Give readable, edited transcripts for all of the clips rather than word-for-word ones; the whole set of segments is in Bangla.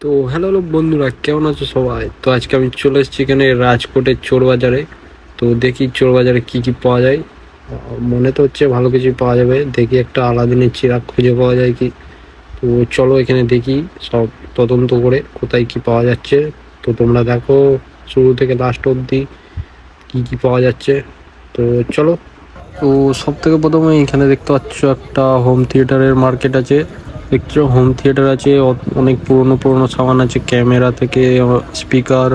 তো হ্যালো বন্ধুরা, কেমন আছো সবাই? তো আজকে আমি চলে এসেছি এখানে রাজকোটের চোর বাজারে। তো দেখি চোর বাজারে কি কি পাওয়া যায়। মনে তো হচ্ছে ভালো কিছু পাওয়া যাবে। দেখি একটা আলাদিনের চিরাগ খুঁজে পাওয়া যায় কি। তো চলো এখানে দেখি, সব তদন্ত করে কোথায় কি পাওয়া যাচ্ছে। তো তোমরা দেখো শুরু থেকে লাস্ট অবধি কি কি পাওয়া যাচ্ছে। তো চলো। তো সব থেকে প্রথমে এখানে দেখতে পাচ্ছ একটা হোম থিয়েটারের মার্কেট আছে। দেখছো হোম থিয়েটার আছে, অনেক পুরনো পুরনো সামান আছে, ক্যামেরা থেকে স্পিকার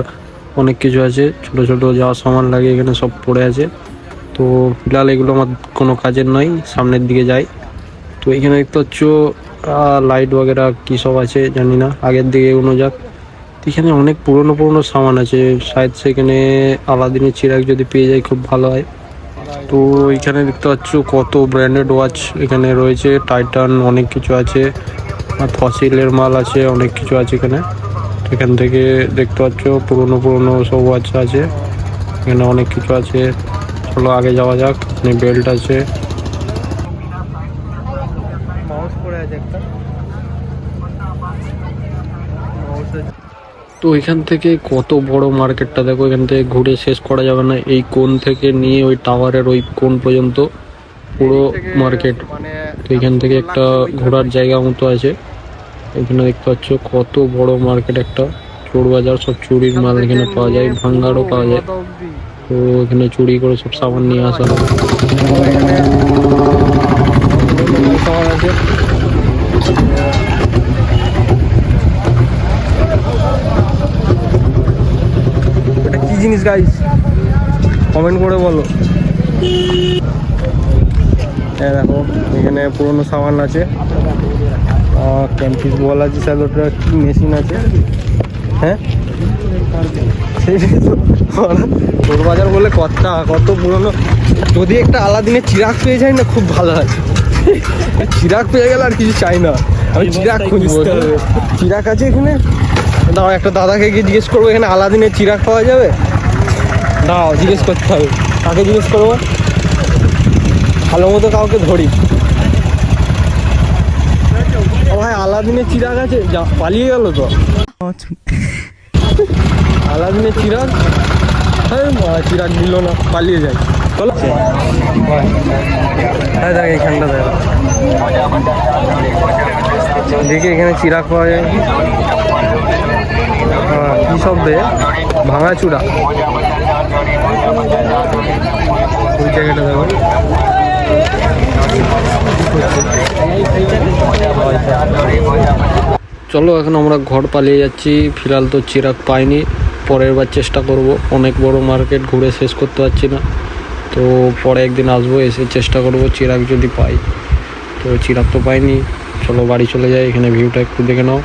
অনেক কিছু আছে, ছোট ছোট যা সামান লাগে এখানে সব পড়ে আছে। তো ফিলহাল এগুলো আমার কোনো কাজের নয়, সামনের দিকে যাই। তো এখানে দেখতে পাচ্ছ লাইট বগেরা কী সব আছে জানি না, আগের দিকে এগোনো যাক। তো এখানে অনেক পুরনো পুরনো সামান আছে, শায়দ সেখানে আলাদিনের চিরাগ যদি পেয়ে যাই খুব ভালো হয়। তো এখানে দেখতে পাচ্ছ কত ব্র্যান্ডেড ওয়াচ এখানে রয়েছে, টাইটান অনেক কিছু আছে, আর ফসিলের মাল আছে, অনেক কিছু আছে এখানে। এখান থেকে দেখতে পাচ্ছ পুরনো পুরনো সব ওয়াচ আছে, এখানে অনেক কিছু আছে। চলো আগে যাওয়া যাক। এখানে বেল্ট আছে, মাউস পড়ে আছে একটা। তো এখান থেকে কত বড় মার্কেটটা দেখো, এখান থেকে ঘুরে শেষ করা যাবে না। এই কোণ থেকে নিয়ে ওই টাওয়ারের ওই কোণ পর্যন্ত পুরো মার্কেট। তো এখান থেকে একটা ঘোরার জায়গা মতো আছে। এখানে দেখতে পাচ্ছ কত বড় মার্কেট একটা, চোর বাজার, সব চুরির মাল এখানে পাওয়া যায়, ভাঙ্গারও পাওয়া যায়। তো এখানে চুরি করে সব সামান নিয়ে আসা হয়। সামান আছে, এটা কি জিনিস গাইস, কমেন্ট করে বলো। হ্যাঁ দেখো এখানে পুরোনো সামান আছে, ক্যাম্পিস বল আছে, স্যালোটা কি মেশিন আছে। হ্যাঁ চোর বাজার বলে কথা, কত পুরোনো। যদি একটা আলাদিনের চিরাগ পেয়ে যায় না খুব ভালো হয়। চিরাগ পেয়ে গেলে আর কিছু চাই না, আমি চিরাগ খুঁজবো। চিরাগ আছে এখানে, দাঁড়াও একটা দাদাকে গিয়ে জিজ্ঞেস করবো এখানে আলাদিনের চিরাগ পাওয়া যাবে। দাঁড়াও জিজ্ঞেস করতে হবে, কাকে জিজ্ঞেস করবো, ভালো মতো কাউকে ধরি। ও ভাই আলাদিনের চিরাগ আছে, যা পালিয়ে গেল তো আলাদিনের চিরাগ। হ্যাঁ চিরাগ দিল না, পালিয়ে যায়। চলো হ্যাঁ দেখ এইখানটা দেখ, দেখি এখানে চিরাগ পাওয়া যায়। হ্যাঁ কী সব দে, ভাঙাচুরা। ওই জায়গাটা দেখো, চলো এখন আমরা ঘর পালিয়ে যাচ্ছি। ফিলহাল তো চিরাগ পাইনি, পরের বার চেষ্টা করব। অনেক বড় মার্কেট ঘুরে শেষ করতে পারছি না, তো পরে একদিন আসবো, এসে চেষ্টা করব চিরাগ যদি পাই। তো চিরাগ তো পাইনি, চলো বাড়ি চলে যাই। এখানে ভিউটা একটু দেখে নাও।